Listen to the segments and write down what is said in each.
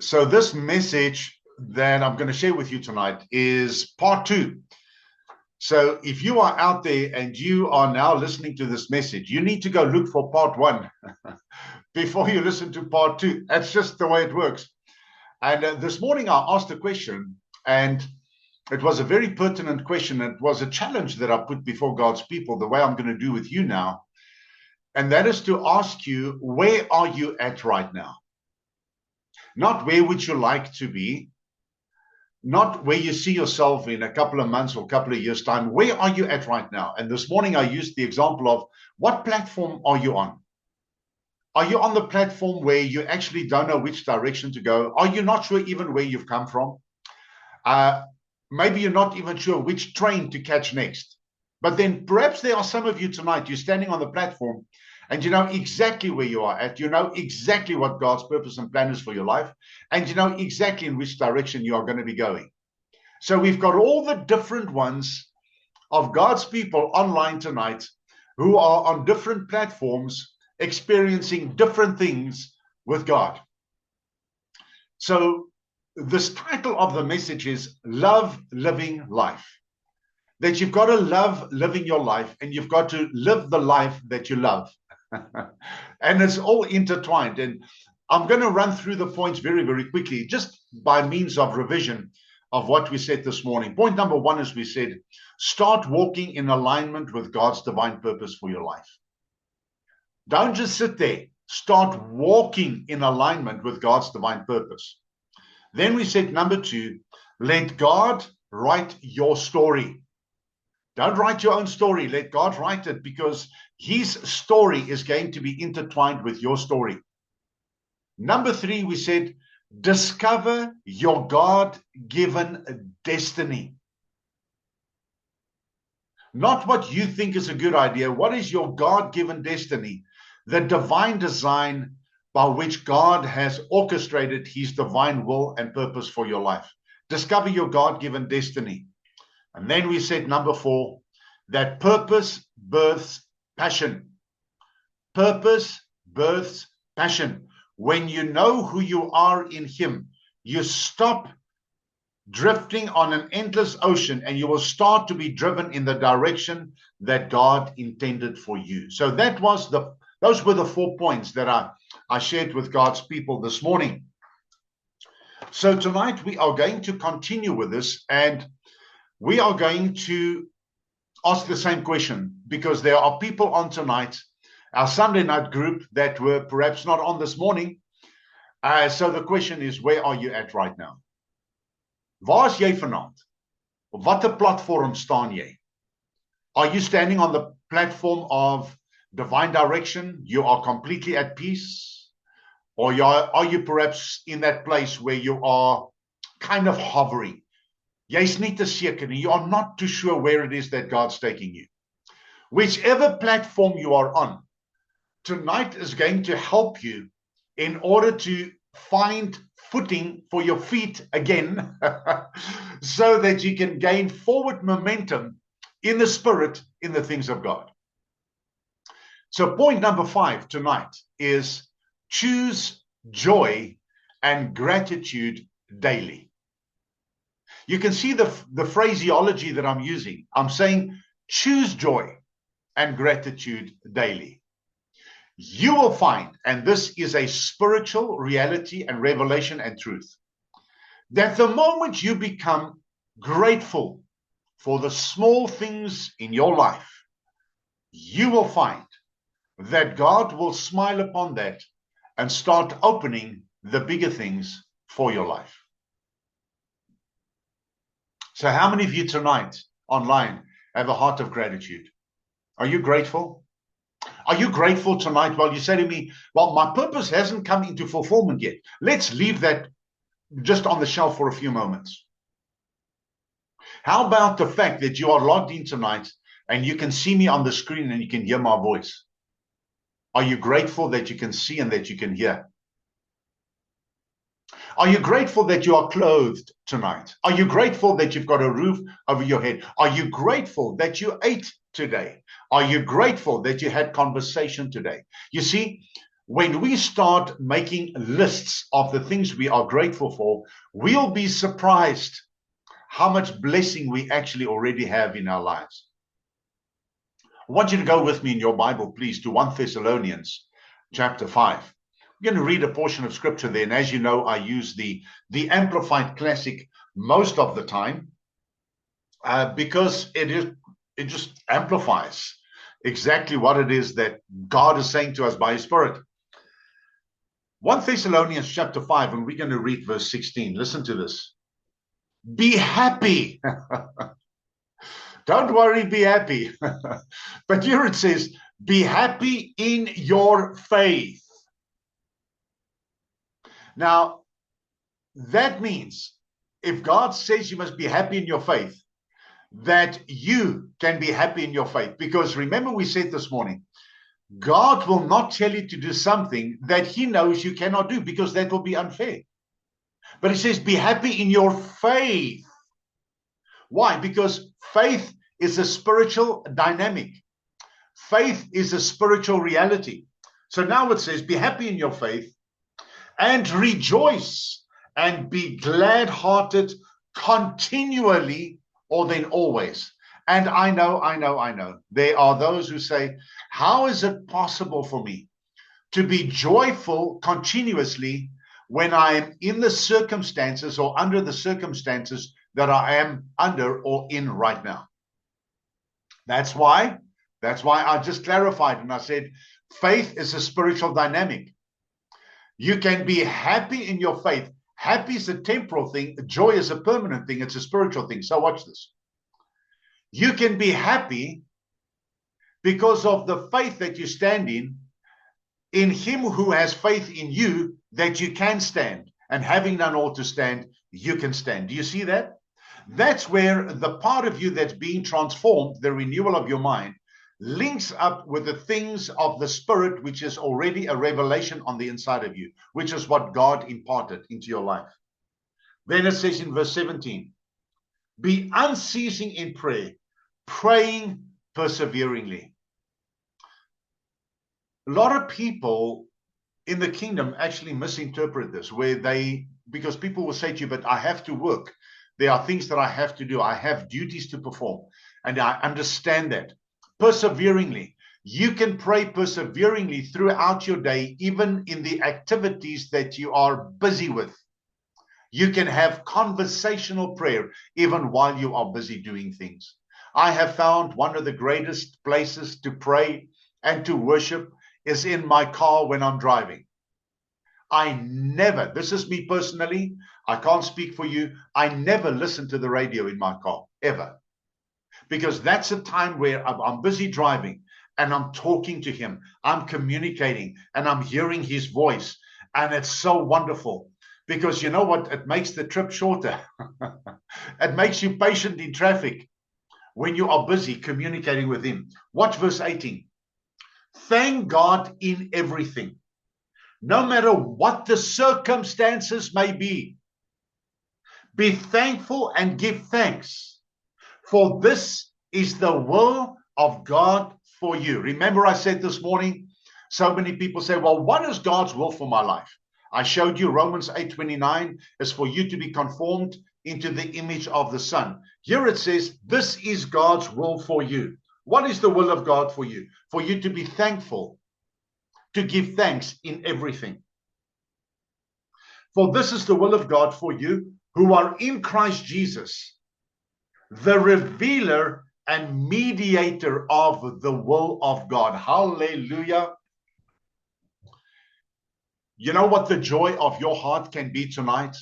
So this message that I'm going to share with you tonight is part two. So if you are out there and you are now listening to this message, you need to go look for part one before you listen to part two. That's just the way it works. And this morning I asked a question, and it was a very pertinent question. It was a challenge that I put before God's people, the way I'm going to do with you now. And that is to ask you, where are you at right now? Not where would you like to be, not where you see yourself in a couple of months or a couple of years' time. Where are you at right now? And this morning I used the example of, what platform are you on? Are you on the platform where you actually don't know which direction to go? Are you not sure even where you've come from? Maybe you're not even sure which train to catch next. But then perhaps there are some of you tonight, you're standing on the platform and you know exactly where you are at. You know exactly what God's purpose and plan is for your life. And you know exactly in which direction you are going to be going. So we've got all the different ones of God's people online tonight who are on different platforms experiencing different things with God. So this title of the message is Love Living Life. That you've got to love living your life, and you've got to live the life that you love. And it's all intertwined. And I'm going to run through the points very, very quickly, just by means of revision of what we said this morning. Point number one, as we said, start walking in alignment with God's divine purpose for your life. Don't just sit there. Start walking in alignment with God's divine purpose. Then we said, number two, let God write your story. Don't write your own story. Let God write it, because his story is going to be intertwined with your story. Number three, we said, discover your God-given destiny. Not what you think is a good idea. What is your God-given destiny? The divine design by which God has orchestrated his divine will and purpose for your life. Discover your God-given destiny. And then we said, number four, that purpose births passion. Purpose births passion. When you know who you are in him, you stop drifting on an endless ocean, and you will start to be driven in the direction that God intended for you. So those were the 4 points that I shared with God's people this morning. So tonight we are going to continue with this, and we are going to ask the same question, because there are people on tonight, our Sunday night group, that were perhaps not on this morning. So the question is, where are you at right now? Waar is jy vanaand? Op watter platform staan jy? Are you standing on the platform of divine direction? You are completely at peace? Or are you perhaps in that place where you are kind of hovering? Jy's nie te seker nie. You are not too sure where it is that God's taking you. Whichever platform you are on, tonight is going to help you in order to find footing for your feet again, so that you can gain forward momentum in the spirit, in the things of God. So point number 5 tonight is choose joy and gratitude daily. You can see the phraseology that I'm using. I'm saying choose joy and gratitude daily. You will find, and this is a spiritual reality and revelation and truth, that the moment you become grateful for the small things in your life, you will find that God will smile upon that and start opening the bigger things for your life. So how many of you tonight online have a heart of gratitude? Are you grateful? Are you grateful tonight? Well, you say to me, well, my purpose hasn't come into fulfillment yet. Let's leave that just on the shelf for a few moments. How about the fact that you are logged in tonight and you can see me on the screen and you can hear my voice? Are you grateful that you can see and that you can hear? Are you grateful that you are clothed tonight? Are you grateful that you've got a roof over your head? Are you grateful that you ate today? Are you grateful that you had conversation today? You see, when we start making lists of the things we are grateful for, we'll be surprised how much blessing we actually already have in our lives. I want you to go with me in your Bible, please, to 1 Thessalonians chapter 5. I'm going to read a portion of scripture there. And as you know, I use the Amplified Classic most of the time because it just amplifies exactly what it is that God is saying to us by His Spirit. 1 Thessalonians chapter 5, and we're going to read verse 16. Listen to this. Be happy. Don't worry, be happy. But here it says, be happy in your faith. Now, that means if God says you must be happy in your faith, that you can be happy in your faith. Because remember we said this morning, God will not tell you to do something that He knows you cannot do, because that will be unfair. But He says, be happy in your faith. Why? Because faith is a spiritual dynamic. Faith is a spiritual reality. So now it says, be happy in your faith and rejoice and be glad-hearted continually, or then always. And I know, there are those who say, how is it possible for me to be joyful continuously when I am in the circumstances or under the circumstances that I am under or in right now? That's why I just clarified and I said, faith is a spiritual dynamic. You can be happy in your faith. Happy is a temporal thing. Joy is a permanent thing. It's a spiritual thing. So watch this. You can be happy because of the faith that you stand in Him who has faith in you, that you can stand. And having done all to stand, you can stand. Do you see that? That's where the part of you that's being transformed, the renewal of your mind, links up with the things of the Spirit, which is already a revelation on the inside of you, which is what God imparted into your life. Then it says in verse 17, be unceasing in prayer, praying perseveringly. A lot of people in the kingdom actually misinterpret this, because people will say to you, but I have to work. There are things that I have to do. I have duties to perform. And I understand that. Perseveringly. You can pray perseveringly throughout your day, even in the activities that you are busy with. You can have conversational prayer even while you are busy doing things. I have found one of the greatest places to pray and to worship is in my car when I'm driving. I never, this is me personally, I can't speak for you, I never listen to the radio in my car, ever. Because that's a time where I'm busy driving and I'm talking to Him, I'm communicating and I'm hearing His voice. And it's so wonderful because you know what? It makes the trip shorter. It makes you patient in traffic when you are busy communicating with Him. Watch verse 18. Thank God in everything, no matter what the circumstances may be. Be thankful and give thanks, for this is the will of God for you. Remember I said this morning, so many people say, well, what is God's will for my life? I showed you Romans 8:29 is for you to be conformed into the image of the Son. Here it says, this is God's will for you. What is the will of God for you? For you to be thankful, to give thanks in everything. For this is the will of God for you who are in Christ Jesus, the revealer and mediator of the will of God. Hallelujah. You know what the joy of your heart can be tonight?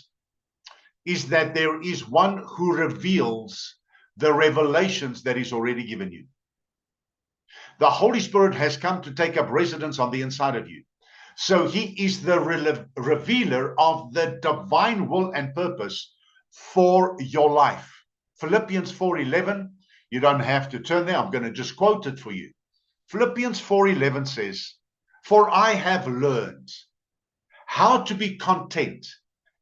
Is that there is one who reveals the revelations that He's already given you. The Holy Spirit has come to take up residence on the inside of you. So He is the revealer of the divine will and purpose for your life. Philippians 4:11, you don't have to turn there. I'm going to just quote it for you. Philippians 4:11 says, for I have learned how to be content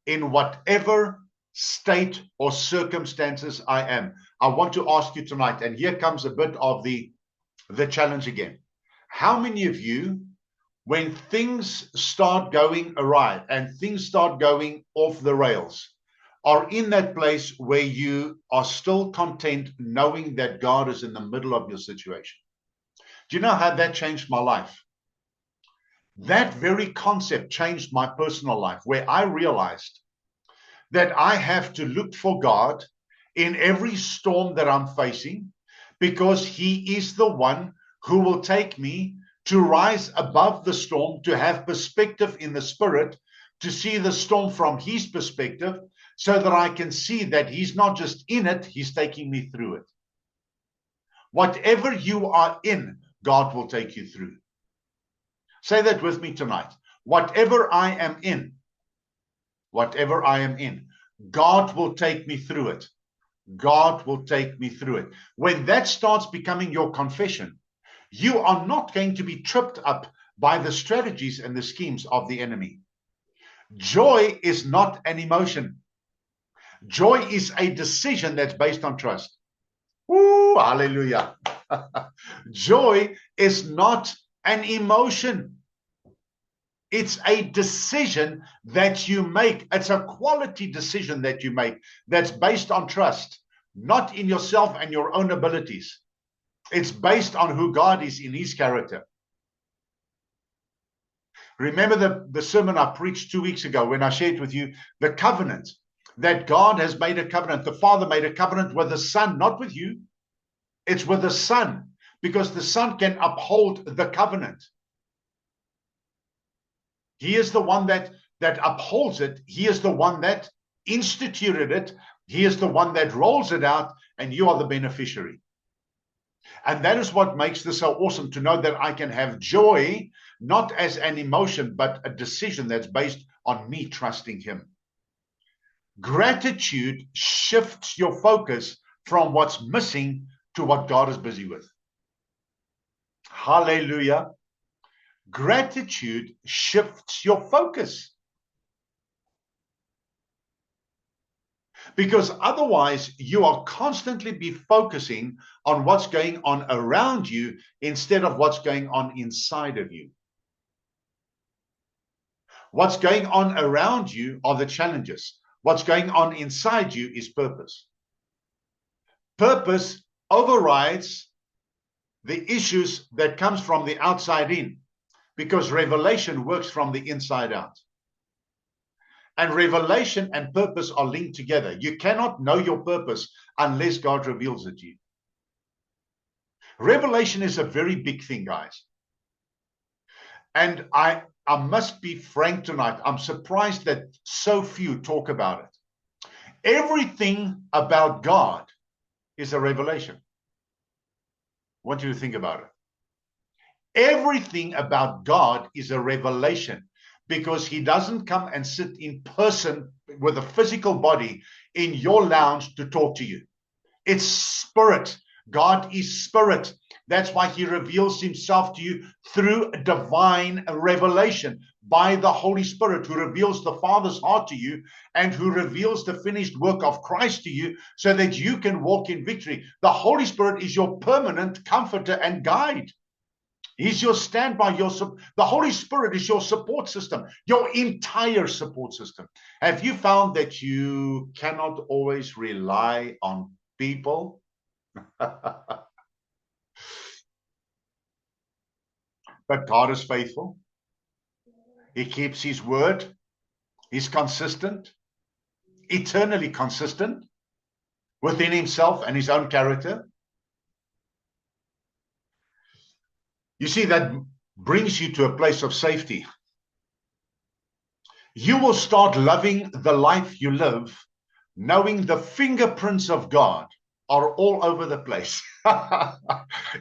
in whatever state or circumstances I am. I want to ask you tonight, and here comes a bit of the challenge again. How many of you when things start going awry and things start going off the rails, are in that place where you are still content knowing that God is in the middle of your situation. Do you know how that changed my life? That very concept changed my personal life, where I realized that I have to look for God in every storm that I'm facing, because He is the one who will take me to rise above the storm, to have perspective in the spirit, to see the storm from His perspective, so that I can see that He's not just in it, He's taking me through it. Whatever you are in, God will take you through. Say that with me tonight. Whatever I am in, God will take me through it. God will take me through it. When that starts becoming your confession, you are not going to be tripped up by the strategies and the schemes of the enemy. Joy is not an emotion. Joy is a decision that's based on trust. Woo, hallelujah. Joy is not an emotion. It's a decision that you make. It's a quality decision that you make that's based on trust, not in yourself and your own abilities. It's based on who God is in His character. Remember the sermon I preached 2 weeks ago when I shared with you the covenant, that God has made a covenant. The Father made a covenant with the Son, not with you. It's with the Son, because the Son can uphold the covenant. He is the one that upholds it. He is the one that instituted it. He is the one that rolls it out, and you are the beneficiary. And that is what makes this so awesome, to know that I can have joy, not as an emotion, but a decision that's based on me trusting Him. Gratitude shifts your focus from what's missing to what God is busy with. Hallelujah. Gratitude shifts your focus. Because otherwise you are constantly be focusing on what's going on around you instead of what's going on inside of you. What's going on around you are the challenges. What's going on inside you is purpose. Purpose overrides the issues that comes from the outside in, because revelation works from the inside out. And revelation and purpose are linked together. You cannot know your purpose unless God reveals it to you. Revelation is a very big thing, guys. And I must be frank tonight. I'm surprised that so few talk about it. Everything about God is a revelation. I want you to think about it. Everything about God is a revelation, because He doesn't come and sit in person with a physical body in your lounge to talk to you. It's spirit. God is spirit. That's why He reveals Himself to you through divine revelation by the Holy Spirit, who reveals the Father's heart to you and who reveals the finished work of Christ to you so that you can walk in victory. The Holy Spirit is your permanent comforter and guide. He's your standby. The Holy Spirit is your support system, your entire support system. Have you found that you cannot always rely on people? But God is faithful. He keeps His word. He's consistent, eternally consistent within Himself and His own character. You see, that brings you to a place of safety. You will start loving the life you live, knowing the fingerprints of God are all over the place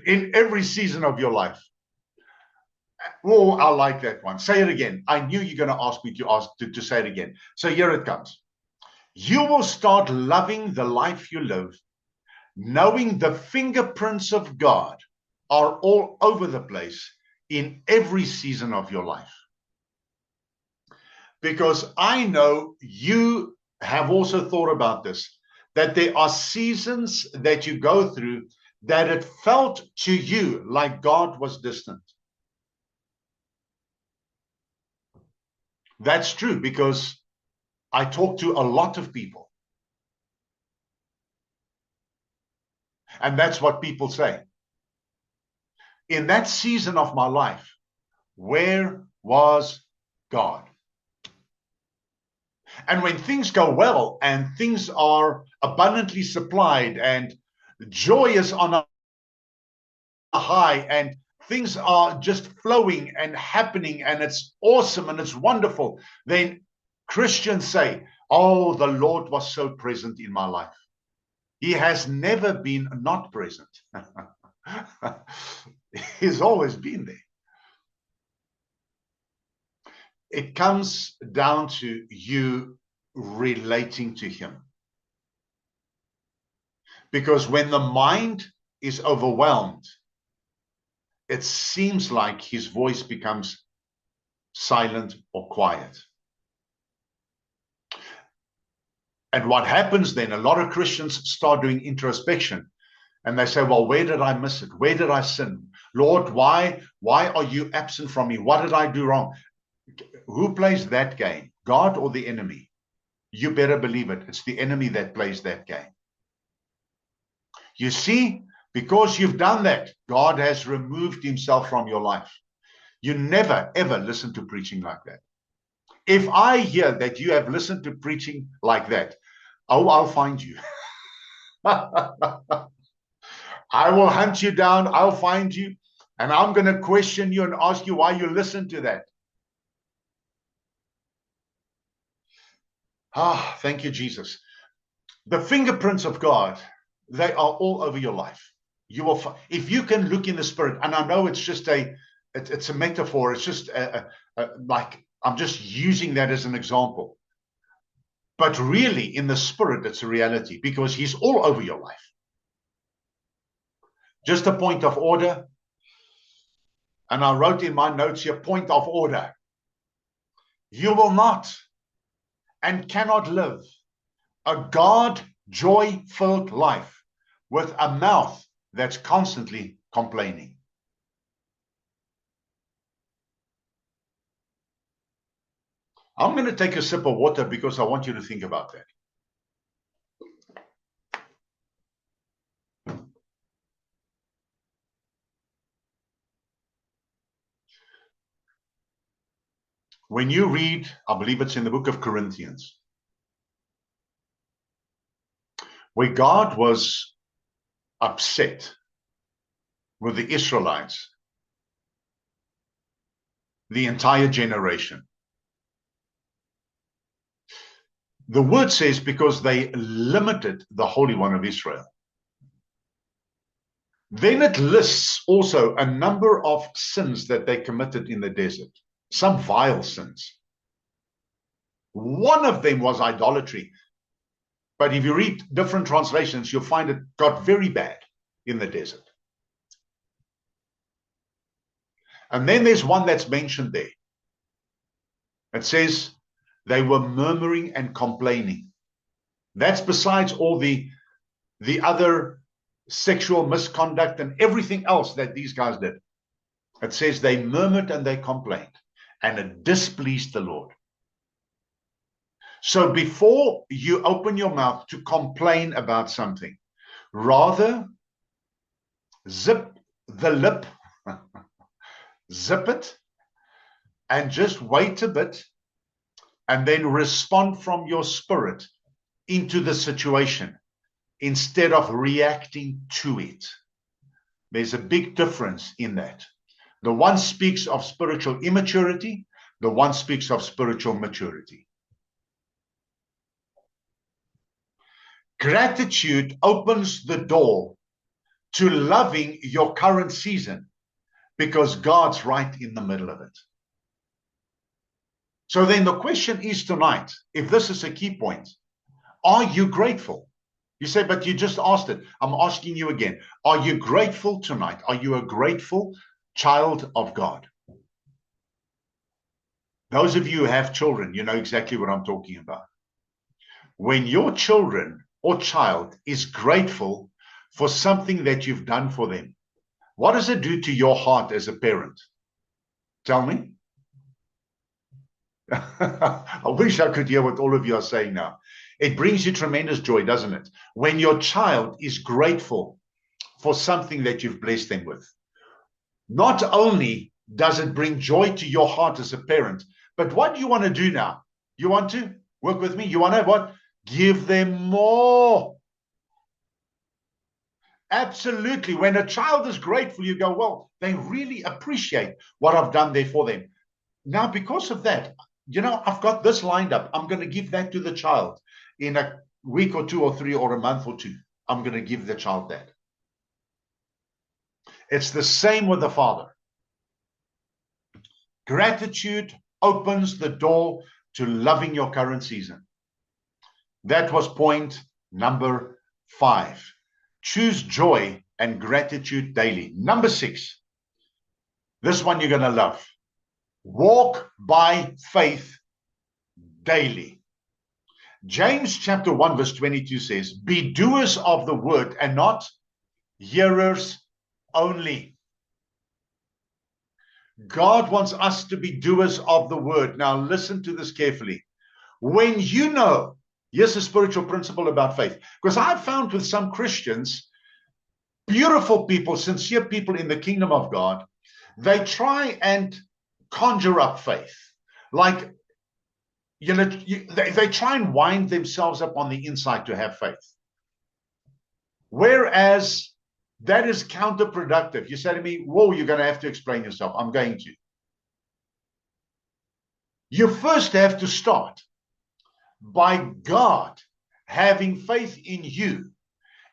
in every season of your life. Oh, I like that one. Say it again. I knew you're going to ask me to say it again. So here it comes. You will start loving the life you live, knowing the fingerprints of God are all over the place in every season of your life. Because I know you have also thought about this, that there are seasons that you go through that it felt to you like God was distant. That's true, because I talk to a lot of people, and that's what people say. In that season of my life, where was God? And when things go well and things are abundantly supplied and joy is on a high and things are just flowing and happening and it's awesome and it's wonderful, then Christians say, oh, the Lord was so present in my life. He has never been not present. He's always been there. It comes down to you relating to him. Because when the mind is overwhelmed, it seems like his voice becomes silent or quiet. And what happens then, a lot of Christians start doing introspection. And they say, well, where did I miss it? Where did I sin? Lord, why are you absent from me? What did I do wrong? Who plays that game? God or the enemy? You better believe it. It's the enemy that plays that game. You see, because you've done that, God has removed himself from your life. You never, ever listen to preaching like that. If I hear that you have listened to preaching like that, oh, I'll find you. I will hunt you down. I'll find you. And I'm going to question you and ask you why you listen to that. Ah, thank you, Jesus. The fingerprints of God, they are all over your life. You will, if you can look in the spirit, and I know it's just it's a metaphor. It's just like I'm just using that as an example. But really, in the spirit, it's a reality because he's all over your life. Just a point of order. And I wrote in my notes here, point of order. You will not and cannot live a God joy-filled life with a mouth that's constantly complaining. I'm going to take a sip of water because I want you to think about that. When you read, I believe it's in the book of Corinthians, where God was upset with the Israelites, the entire generation. The word says because they limited the Holy One of Israel. Then it lists also a number of sins that they committed in the desert, some vile sins. One of them was idolatry. But if you read different translations, you'll find it got very bad in the desert. And then there's one that's mentioned there. It says they were murmuring and complaining. That's besides all the other sexual misconduct and everything else that these guys did. It says they murmured and they complained, and it displeased the Lord. So before you open your mouth to complain about something, rather zip the lip, zip it, and just wait a bit, and then respond from your spirit into the situation instead of reacting to it. There's a big difference in that. The one speaks of spiritual immaturity, the one speaks of spiritual maturity. Gratitude opens the door to loving your current season because God's right in the middle of it. So then the question is tonight, if this is a key point, are you grateful? You say, but you just asked it. I'm asking you again. Are you grateful tonight? Are you a grateful child of God? Those of you who have children, you know exactly what I'm talking about. When your children or child is grateful for something that you've done for them, what does it do to your heart as a parent? Tell me. I wish I could hear what all of you are saying now. It brings you tremendous joy, doesn't it? When your child is grateful for something that you've blessed them with. Not only does it bring joy to your heart as a parent, but what do you want to do now? You want to work with me? You want to what? Give them more. Absolutely. When a child is grateful, you go, well, they really appreciate what I've done there for them. Now, because of that, I've got this lined up. I'm going to give that to the child in a week or 2 or 3 or a month or 2. I'm going to give the child that. It's the same with the father. Gratitude opens the door to loving your current season. That was point number 5. Choose joy and gratitude daily. Number 6. This one you're going to love. Walk by faith daily. James chapter 1 verse 22 says, be doers of the word and not hearers only. God wants us to be doers of the word. Now listen to this carefully. When you know, here's a spiritual principle about faith, because I've found with some Christians, beautiful people, sincere people in the kingdom of God, they try and conjure up faith. Like, they try and wind themselves up on the inside to have faith. Whereas that is counterproductive. You say to me, whoa, you're going to have to explain yourself. I'm going to. You first have to start by God having faith in you,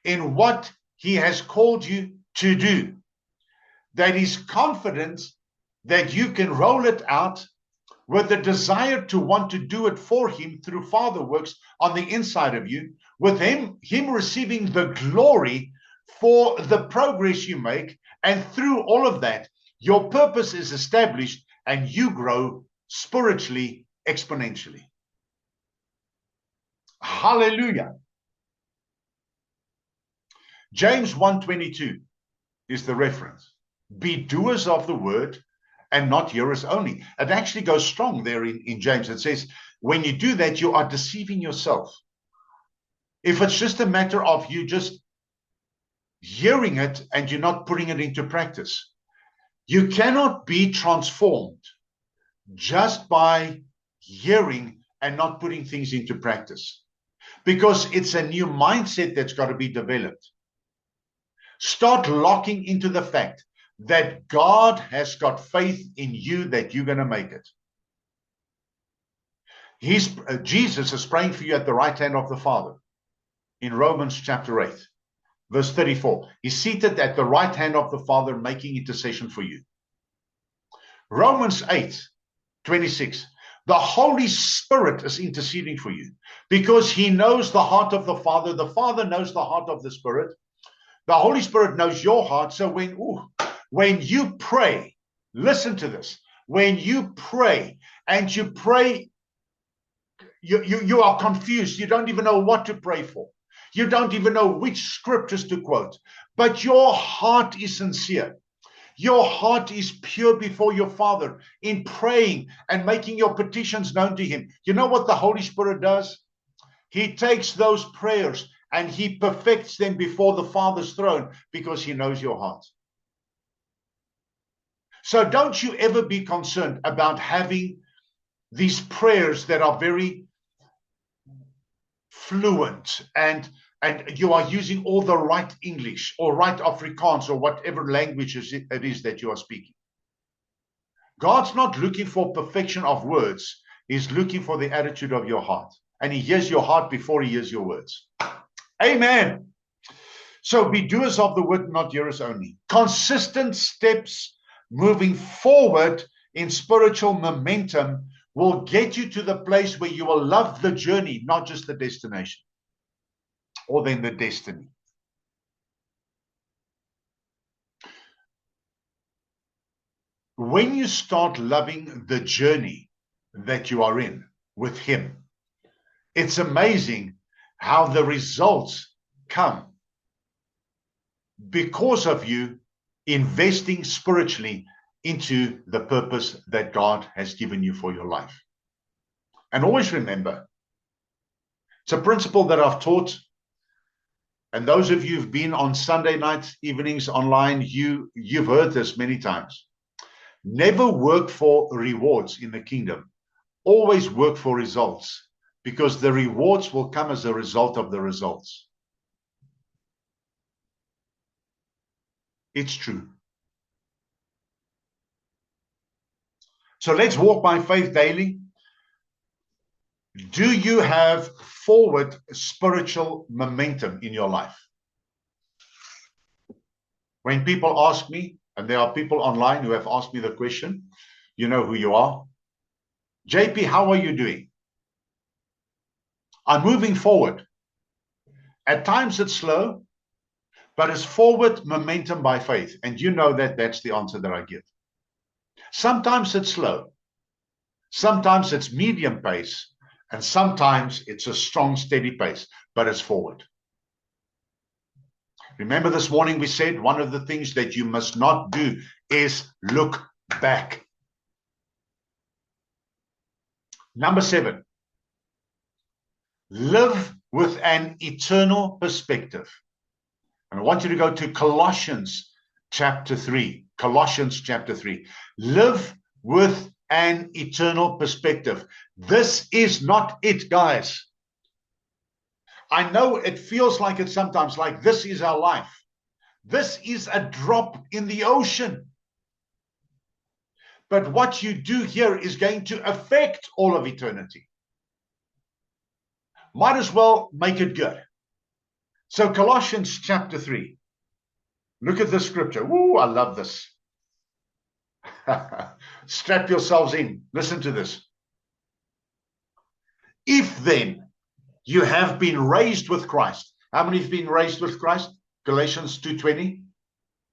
in what he has called you to do, that he's confident that you can roll it out with the desire to want to do it for him through Father works on the inside of you, with him receiving the glory for the progress you make. And through all of that, your purpose is established and you grow spiritually exponentially. Hallelujah. James 1:22 is the reference. Be doers of the word and not hearers only. It actually goes strong there in James. It says, when you do that, you are deceiving yourself. If it's just a matter of you just hearing it and you're not putting it into practice, you cannot be transformed just by hearing and not putting things into practice, because it's a new mindset that's got to be developed. Start locking into the fact that God has got faith in you that you're going to make it. Jesus is praying for you at the right hand of the Father in Romans chapter 8, verse 34. He's seated at the right hand of the Father making intercession for you. Romans 8:26. The Holy Spirit is interceding for you because he knows the heart of the Father. The Father knows the heart of the Spirit. The Holy Spirit knows your heart. So when you pray, listen to this. When you pray and you pray, you are confused. You don't even know what to pray for. You don't even know which scriptures to quote. But your heart is sincere. Your heart is pure before your Father in praying and making your petitions known to him. You know what the Holy Spirit does? He takes those prayers and he perfects them before the Father's throne because he knows your heart. So don't you ever be concerned about having these prayers that are very fluent and you are using all the right English or right Afrikaans or whatever language it is that you are speaking. God's not looking for perfection of words. He's looking for the attitude of your heart. And he hears your heart before he hears your words. Amen. So be doers of the word, not hearers only. Consistent steps moving forward in spiritual momentum will get you to the place where you will love the journey, not just the destination or then the destiny. When you start loving the journey that you are in with him, it's amazing how the results come because of you investing spiritually into the purpose that God has given you for your life. And always remember, it's a principle that I've taught. And those of you who've been on Sunday night evenings online, you've heard this many times. Never work for rewards in the kingdom. Always work for results, because the rewards will come as a result of the results. It's true. So let's walk by faith daily. Do you have forward spiritual momentum in your life? When people ask me, and there are people online who have asked me the question, you know who you are. JP, how are you doing? I'm moving forward. At times it's slow, but it's forward momentum by faith. And you know that that's the answer that I give. Sometimes it's slow. Sometimes it's medium pace. And sometimes it's a strong, steady pace, but it's forward. Remember this morning we said one of the things that you must not do is look back. Number 7, live with an eternal perspective. And I want you to go to Colossians chapter 3. Colossians chapter 3. Live with an eternal perspective. This is not it, guys. I know it feels like it sometimes, like this is our life. This is a drop in the ocean. But what you do here is going to affect all of eternity. Might as well make it good. So Colossians chapter 3. Look at this scripture. Ooh, I love this. Strap yourselves in. Listen to this. If then you have been raised with Christ. How many have been raised with Christ? Galatians 2:20.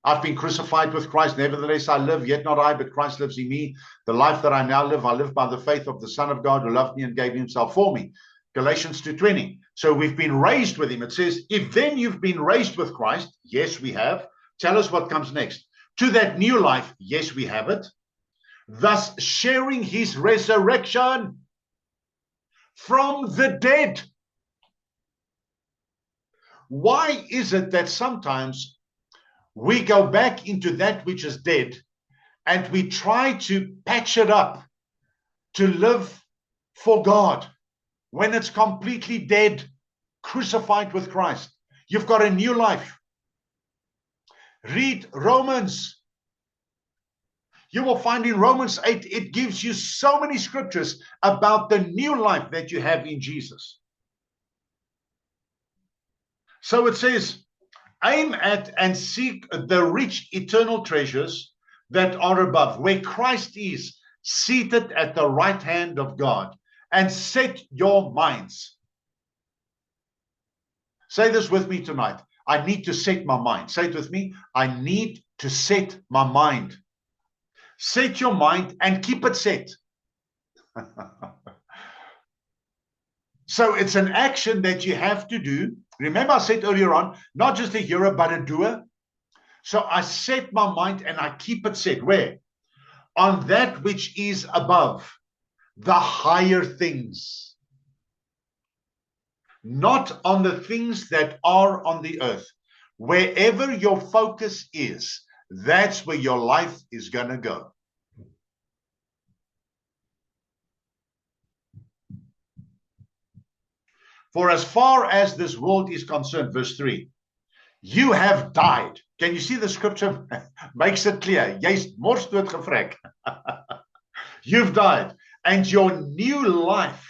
I've been crucified with Christ. Nevertheless, I live, yet not I, but Christ lives in me. The life that I now live, I live by the faith of the Son of God who loved me and gave himself for me. Galatians 2:20. So we've been raised with him. It says, if then you've been raised with Christ, yes, we have. Tell us what comes next. To that new life, yes, we have it. Thus sharing his resurrection from the dead. Why is it that sometimes we go back into that which is dead and we try to patch it up to live for God when it's completely dead, crucified with Christ? You've got a new life. Read Romans. You will find in Romans 8, it gives you so many scriptures about the new life that you have in Jesus. So it says, aim at and seek the rich eternal treasures that are above, where Christ is seated at the right hand of God, and set your minds. Say this with me tonight. I need to set my mind. Say it with me. I need to set my mind. Set your mind and keep it set. So it's an action that you have to do. Remember I said earlier on, not just a hearer, but a doer. So I set my mind and I keep it set. Where? On that which is above, the higher things. Not on the things that are on the earth. Wherever your focus is, that's where your life is going to go. For as far as this world is concerned, verse 3, you have died. Can you see the scripture makes it clear? Jy's mors doodgevrek. You've died. And your new life,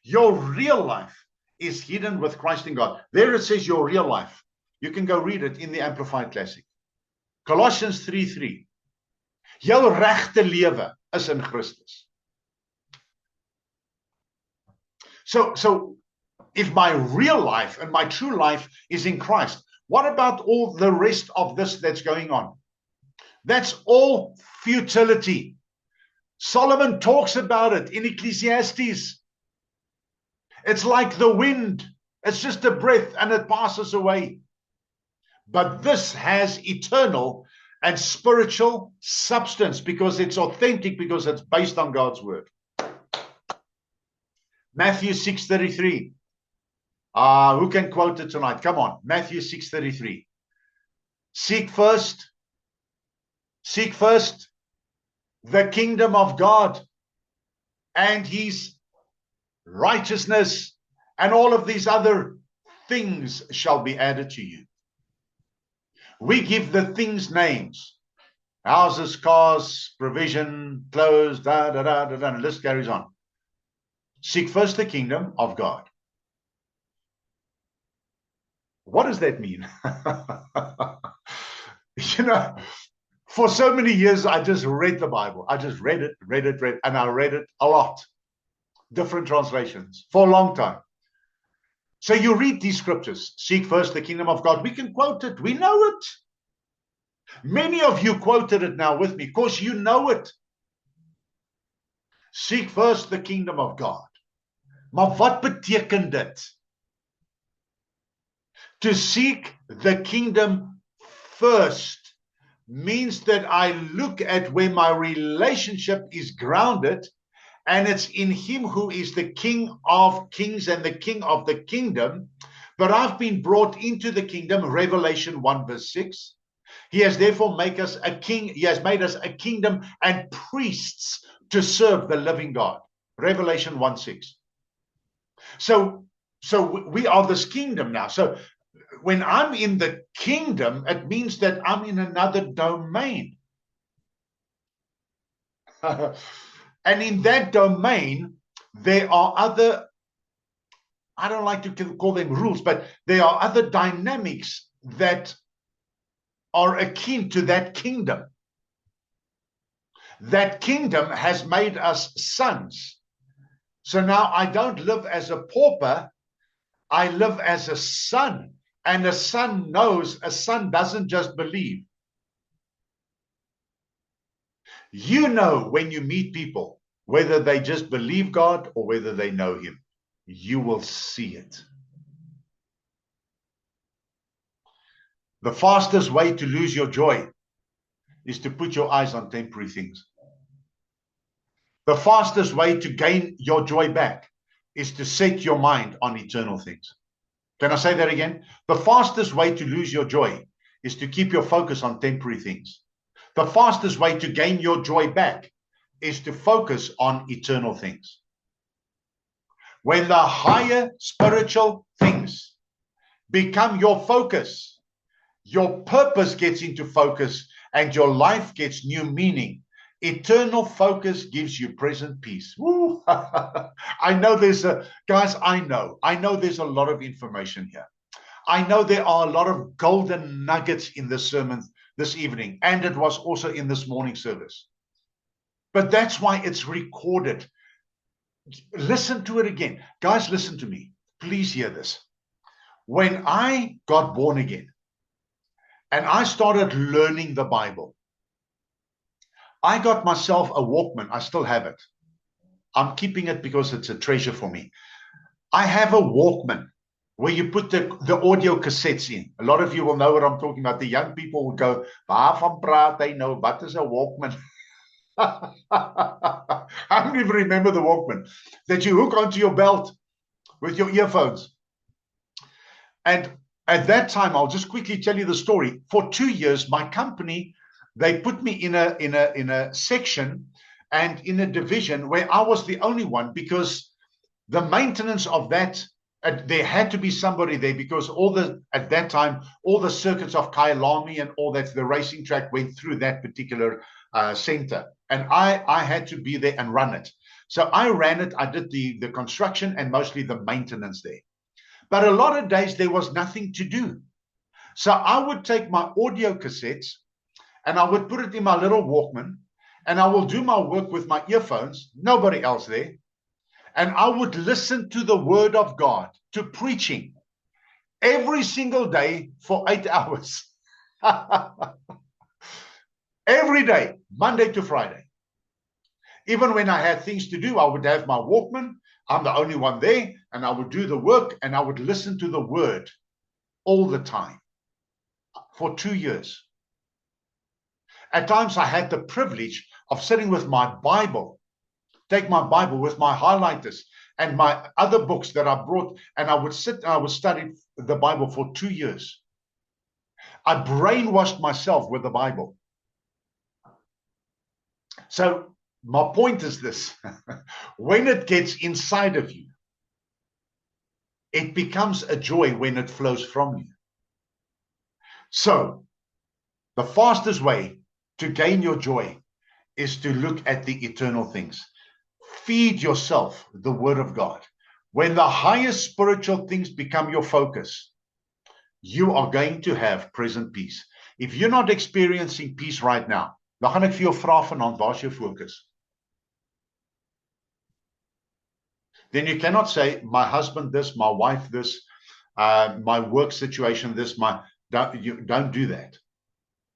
your real life, is hidden with Christ in God. There it says your real life. You can go read it in the Amplified Classic. Colossians 3:3. Jou regte lewe is in Christus. So if my real life and my true life is in Christ, what about all the rest of this that's going on? That's all futility. Solomon talks about it in Ecclesiastes. It's like the wind. It's just a breath and it passes away. But this has eternal and spiritual substance because it's authentic, because it's based on God's word. Matthew 6:33. Who can quote it tonight? Come on. Matthew 6:33. Seek first the kingdom of God and his righteousness, and all of these other things shall be added to you. We give the things names: houses, cars, provision, clothes, and the list carries on. Seek first the kingdom of God. What does that mean? For so many years, I just read the Bible. I just read it, and I read it a lot. Different translations for a long time. So you read these scriptures: seek first the kingdom of God. We can quote it. We know it. Many of you quoted it now with me because you know it. Seek first the kingdom of God. Maar wat beteken dit? To seek the kingdom first means that I look at where my relationship is grounded, and it's in him who is the King of kings and the King of the kingdom. But I've been brought into the kingdom, Revelation 1 verse 6. He has therefore made us a king. He has made us a kingdom and priests to serve the living God. Revelation 1 6. So we are this kingdom now. So when I'm in the kingdom, it means that I'm in another domain. And in that domain, there are other, I don't like to call them rules, but there are other dynamics that are akin to that kingdom. That kingdom has made us sons. So now I don't live as a pauper, I live as a son. And a son knows, a son doesn't just believe. You know when you meet people, whether they just believe God or whether they know him. You will see it. The fastest way to lose your joy is to put your eyes on temporary things. The fastest way to gain your joy back is to set your mind on eternal things. Can I say that again? The fastest way to lose your joy is to keep your focus on temporary things. The fastest way to gain your joy back is to focus on eternal things. When the higher spiritual things become your focus, your purpose gets into focus and your life gets new meaning. Eternal focus gives you present peace. Woo. I know guys, I know there's a lot of information here. I know there are a lot of golden nuggets in this sermon this evening, and it was also in this morning service. But that's why it's recorded. Listen to it again. Guys, listen to me. Please hear this. When I got born again and I started learning the Bible, I got myself a Walkman. I still have it. I'm keeping it because it's a treasure for me. I have a Walkman where you put the audio cassettes in. A lot of you will know what I'm talking about. The young people will go, waarvan praat hy nou? Wat is a Walkman? I don't even remember the Walkman that you hook onto your belt with your earphones. And at that time, I'll just quickly tell you the story. For 2 years, my company, they put me in a section and in a division where I was the only one, because the maintenance of that, there had to be somebody there, because at that time, all the circuits of Kyalami and all that, the racing track went through that particular center. And I had to be there and run it. So I ran it. I did the construction and mostly the maintenance there. But a lot of days there was nothing to do. So I would take my audio cassettes and I would put it in my little Walkman, and I will do my work with my earphones, nobody else there. And I would listen to the word of God, to preaching, every single day for 8 hours. Every day, Monday to Friday. Even when I had things to do, I would have my Walkman. I'm the only one there, and I would do the work, and I would listen to the word all the time for 2 years. At times, I had the privilege of sitting with my Bible take my Bible with my highlighters and my other books that I brought, and I would sit and I would study the Bible for 2 years. I brainwashed myself with the Bible. So my point is this: when it gets inside of you, it becomes a joy when it flows from you. So the fastest way to gain your joy is to look at the eternal things. Feed yourself the Word of God. When the highest spiritual things become your focus, you are going to have present peace. If you're not experiencing peace right now, dan gaan ek vir jou vra vanaand, waar is jou focus? Then you cannot say, my husband this, my wife this, my work situation this, don't do that.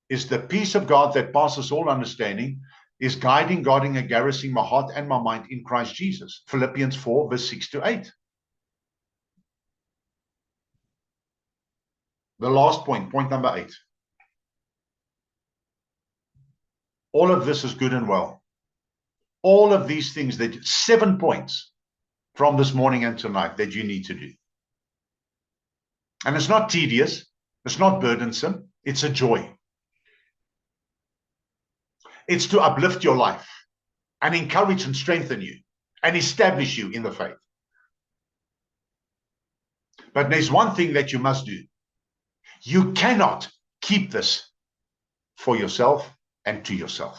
It's the peace of God that passes all understanding, is guiding, guarding, and garrisoning my heart and my mind in Christ Jesus. Philippians 4, verse 6 to 8. The last point, point number 8. All of this is good and well. All of these things, 7 points from this morning and tonight that you need to do. And it's not tedious. It's not burdensome. It's a joy. It's to uplift your life and encourage and strengthen you and establish you in the faith. But there's one thing that you must do. You cannot keep this for yourself and to yourself.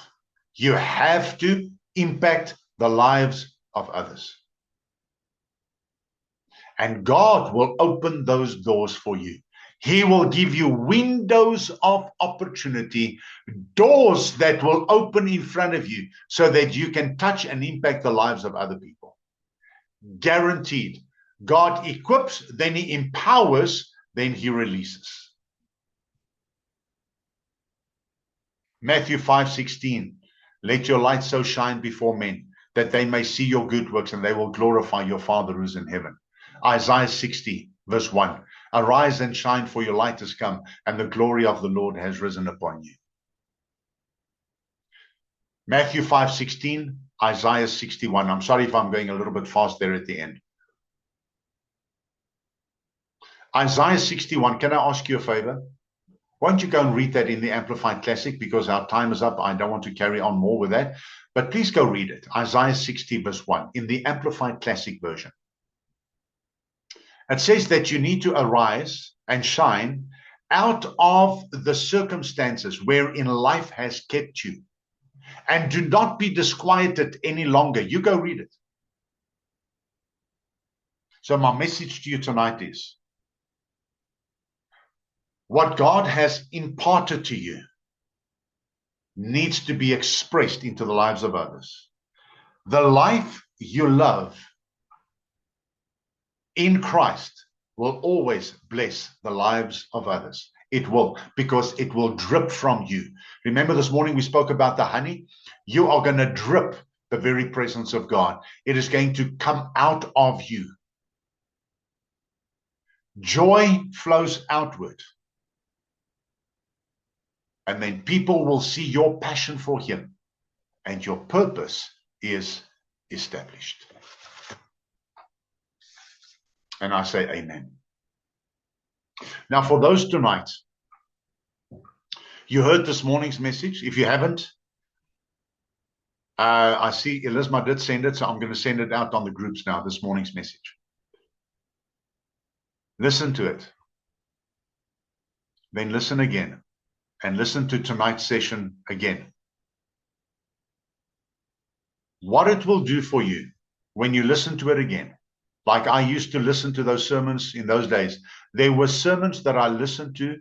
You have to impact the lives of others. And God will open those doors for you. He will give you windows of opportunity, doors that will open in front of you so that you can touch and impact the lives of other people. Guaranteed. God equips, then He empowers, then He releases. Matthew 5:16, let your light so shine before men that they may see your good works and they will glorify your Father who is in heaven. Isaiah 60, verse 1, arise and shine, for your light has come, and the glory of the Lord has risen upon you. Matthew 5:16, Isaiah 61. I'm sorry if I'm going a little bit fast there at the end. Isaiah 61, can I ask you a favor? Why don't you go and read that in the Amplified Classic, because our time is up. I don't want to carry on more with that. But please go read it. Isaiah 60, verse 1, in the Amplified Classic version. It says that you need to arise and shine out of the circumstances wherein life has kept you. And do not be disquieted any longer. You go read it. So my message to you tonight is, what God has imparted to you needs to be expressed into the lives of others. The life you love in Christ will always bless the lives of others. It will, because it will drip from you. Remember this morning we spoke about the honey? You are going to drip the very presence of God. It is going to come out of you. Joy flows outward. And then people will see your passion for Him, and your purpose is established. And I say amen. Now for those tonight, you heard this morning's message. If you haven't, I see Elisma did send it, so I'm going to send it out on the groups now, this morning's message. Listen to it. Then listen again. And listen to tonight's session again. What it will do for you when you listen to it again, like I used to listen to those sermons in those days. There were sermons that I listened to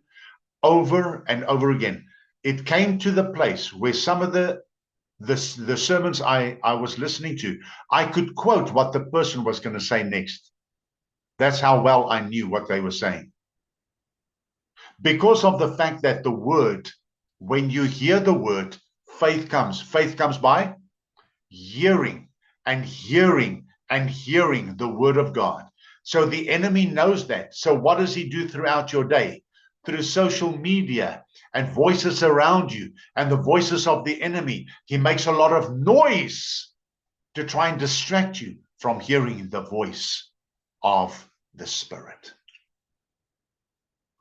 over and over again. It came to the place where some of the sermons I was listening to, I could quote what the person was going to say next. That's how well I knew what they were saying. Because of the fact that the word, when you hear the word, faith comes. Faith comes by hearing and hearing and hearing the word of God. So the enemy knows that. So what does he do throughout your day? Through social media and voices around you and the voices of the enemy. He makes a lot of noise to try and distract you from hearing the voice of the Spirit.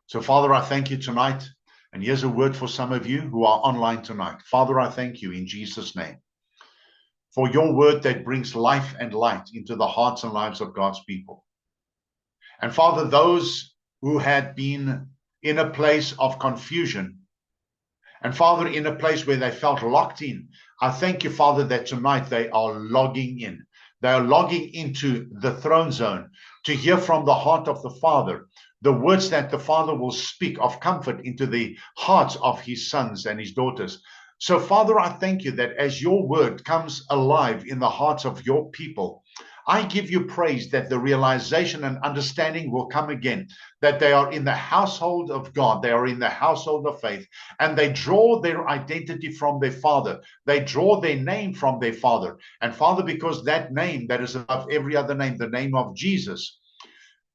So, Father, I thank you tonight. And here's a word for some of you who are online tonight. Father, I thank you in Jesus' name for your word that brings life and light into the hearts and lives of God's people. And Father, those who had been in a place of confusion, and Father, in a place where they felt locked in, I thank you, Father, that tonight they are logging in. They are logging into the throne zone to hear from the heart of the Father, the words that the Father will speak of comfort into the hearts of his sons and his daughters. So, Father, I thank you that as your word comes alive in the hearts of your people, I give you praise that the realization and understanding will come again, that they are in the household of God, they are in the household of faith, and they draw their identity from their Father. They draw their name from their Father. And Father, because that name that is above every other name, the name of Jesus,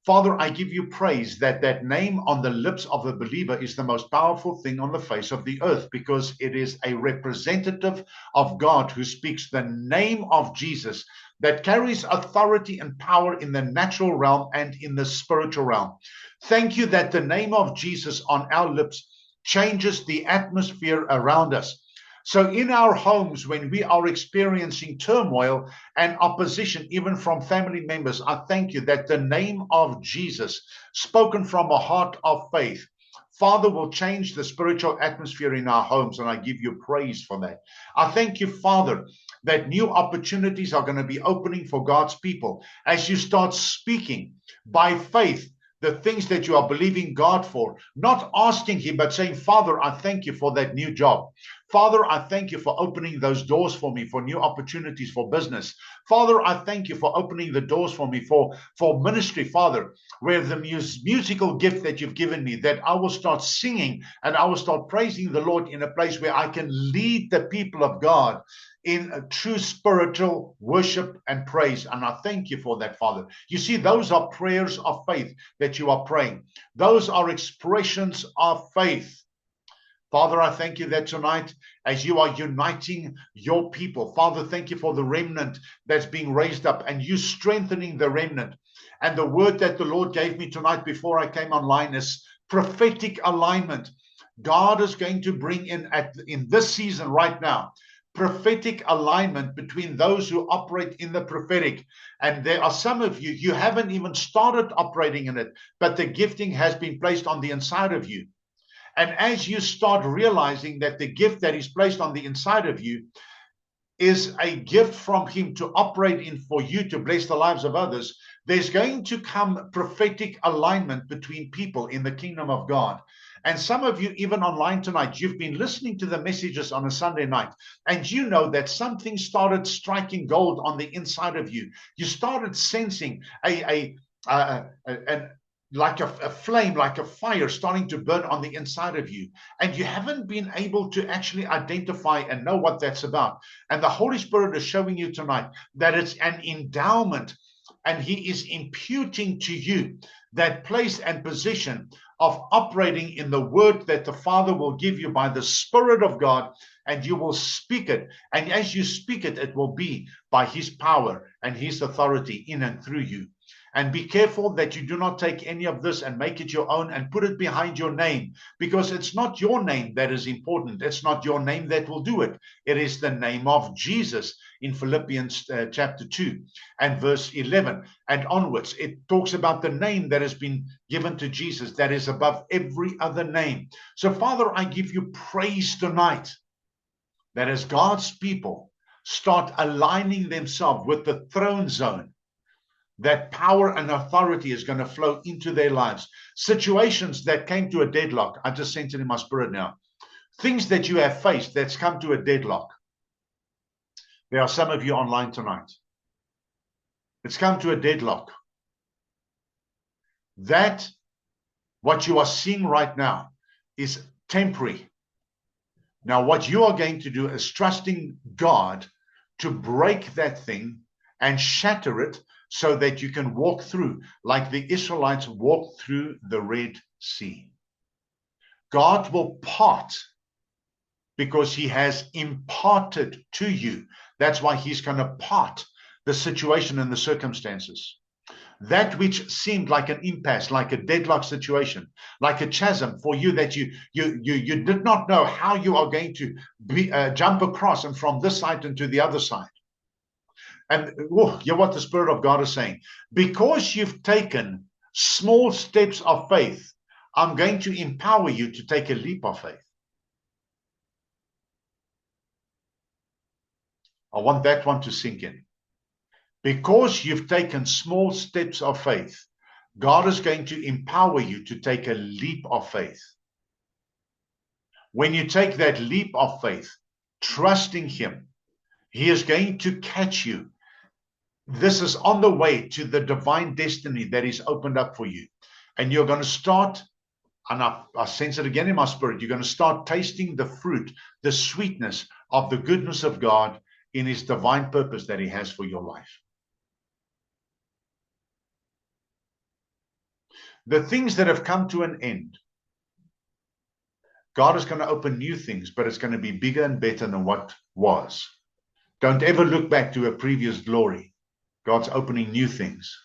Father, I give you praise that that name on the lips of a believer is the most powerful thing on the face of the earth, because it is a representative of God who speaks the name of Jesus that carries authority and power in the natural realm and in the spiritual realm. Thank you that the name of Jesus on our lips changes the atmosphere around us. So in our homes, when we are experiencing turmoil and opposition, even from family members, I thank you that the name of Jesus, spoken from a heart of faith, Father, will change the spiritual atmosphere in our homes, and I give you praise for that. I thank you, Father, that new opportunities are going to be opening for God's people as you start speaking by faith the things that you are believing God for, not asking him, but saying, Father, I thank you for that new job. Father, I thank you for opening those doors for me, for new opportunities for business. Father, I thank you for opening the doors for me for ministry, Father, where the musical gift that you've given me, that I will start singing and I will start praising the Lord in a place where I can lead the people of God in a true spiritual worship and praise. And I thank you for that, Father. You see, those are prayers of faith that you are praying. Those are expressions of faith. Father, I thank you that tonight, as you are uniting your people, Father, thank you for the remnant that's being raised up and you strengthening the remnant. And the word that the Lord gave me tonight before I came online is prophetic alignment. God is going to bring in this season right now, prophetic alignment between those who operate in the prophetic. And there are some of you, you haven't even started operating in it, but the gifting has been placed on the inside of you. And as you start realizing that the gift that is placed on the inside of you is a gift from him to operate in for you to bless the lives of others, there's going to come prophetic alignment between people in the kingdom of God. And some of you, even online tonight, you've been listening to the messages on a Sunday night, and you know that something started striking gold on the inside of you. You started sensing like a flame, like a fire starting to burn on the inside of you. And you haven't been able to actually identify and know what that's about. And the Holy Spirit is showing you tonight that it's an endowment, and he is imputing to you that place and position of operating in the word that the Father will give you by the Spirit of God, and you will speak it. And as you speak it, it will be by his power and his authority in and through you. And be careful that you do not take any of this and make it your own and put it behind your name, because it's not your name that is important. It's not your name that will do it. It is the name of Jesus in Philippians chapter 2 and verse 11 and onwards. It talks about the name that has been given to Jesus that is above every other name. So, Father, I give you praise tonight that as God's people start aligning themselves with the throne zone, that power and authority is going to flow into their lives. Situations that came to a deadlock, I just sense it in my spirit now. Things that you have faced that's come to a deadlock. There are some of you online tonight. It's come to a deadlock. That what you are seeing right now is temporary. Now, what you are going to do is trusting God to break that thing and shatter it, so that you can walk through like the Israelites walked through the Red Sea. God will part because he has imparted to you. That's why he's going to part the situation and the circumstances. That which seemed like an impasse, like a deadlock situation, like a chasm for you that you did not know how you are going to jump across and from this side into the other side. And hear what the Spirit of God is saying. Because you've taken small steps of faith, I'm going to empower you to take a leap of faith. I want that one to sink in. Because you've taken small steps of faith, God is going to empower you to take a leap of faith. When you take that leap of faith, trusting Him, He is going to catch you. This is on the way to the divine destiny that is opened up for you. And you're going to start, and I sense it again in my spirit, you're going to start tasting the fruit, the sweetness of the goodness of God in His divine purpose that He has for your life. The things that have come to an end, God is going to open new things, but it's going to be bigger and better than what was. Don't ever look back to a previous glory. God's opening new things.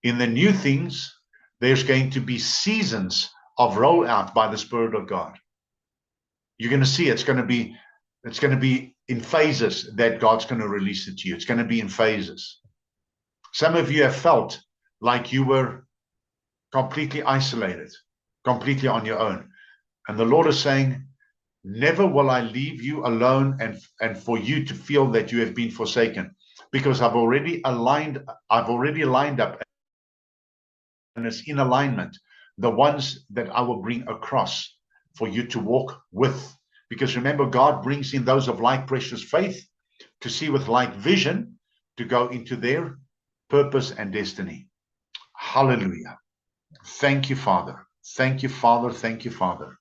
In the new things, there's going to be seasons of rollout by the Spirit of God. You're going to see it's going to be in phases that God's going to release it to you. It's going to be in phases. Some of you have felt like you were completely isolated, completely on your own. And the Lord is saying, never will I leave you alone and for you to feel that you have been forsaken, because I've already lined up, and it's in alignment, the ones that I will bring across for you to walk with. Because remember, God brings in those of like precious faith to see with like vision to go into their purpose and destiny. Hallelujah. Thank you, Father. Thank you, Father. Thank you, Father.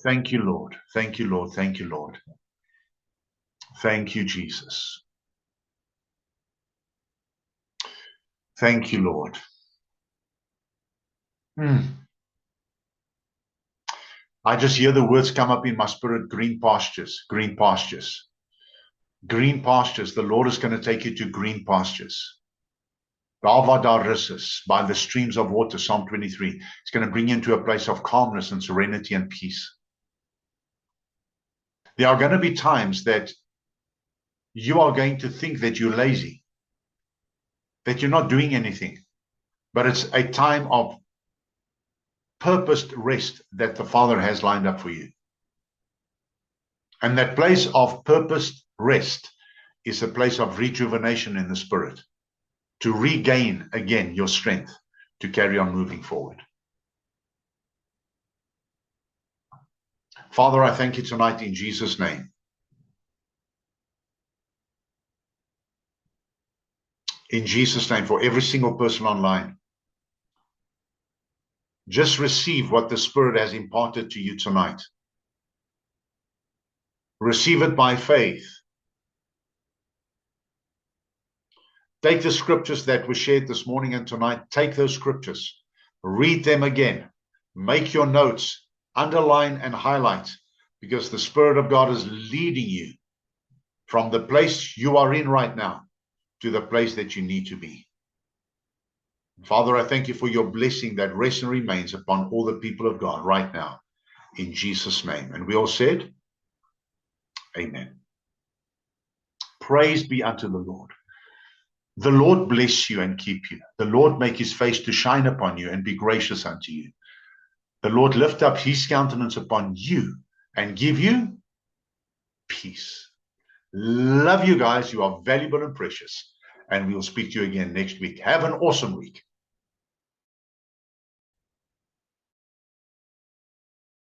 Thank you, Lord. Thank you, Lord. Thank you, Lord. Thank you, Jesus. Thank you, Lord. I just hear the words come up in my spirit, green pastures, green pastures. Green pastures. The Lord is going to take you to green pastures. By the streams of water, Psalm 23. It's going to bring you into a place of calmness and serenity and peace. There are going to be times that you are going to think that you're lazy, that you're not doing anything, but it's a time of purposed rest that the Father has lined up for you. And that place of purposed rest is a place of rejuvenation in the spirit, to regain again your strength to carry on moving forward. Father, I thank you tonight in Jesus' name. In Jesus' name, for every single person online. Just receive what the Spirit has imparted to you tonight. Receive it by faith. Take the scriptures that were shared this morning and tonight. Take those scriptures. Read them again. Make your notes. Underline and highlight. Because the Spirit of God is leading you from the place you are in right now to the place that you need to be. Father, I thank you for your blessing that rests and remains upon all the people of God right now. In Jesus' name. And we all said, Amen. Praise be unto the Lord. The Lord bless you and keep you. The Lord make his face to shine upon you and be gracious unto you. The Lord lift up his countenance upon you and give you peace. Love you guys. You are valuable and precious. And we'll speak to you again next week. Have an awesome week.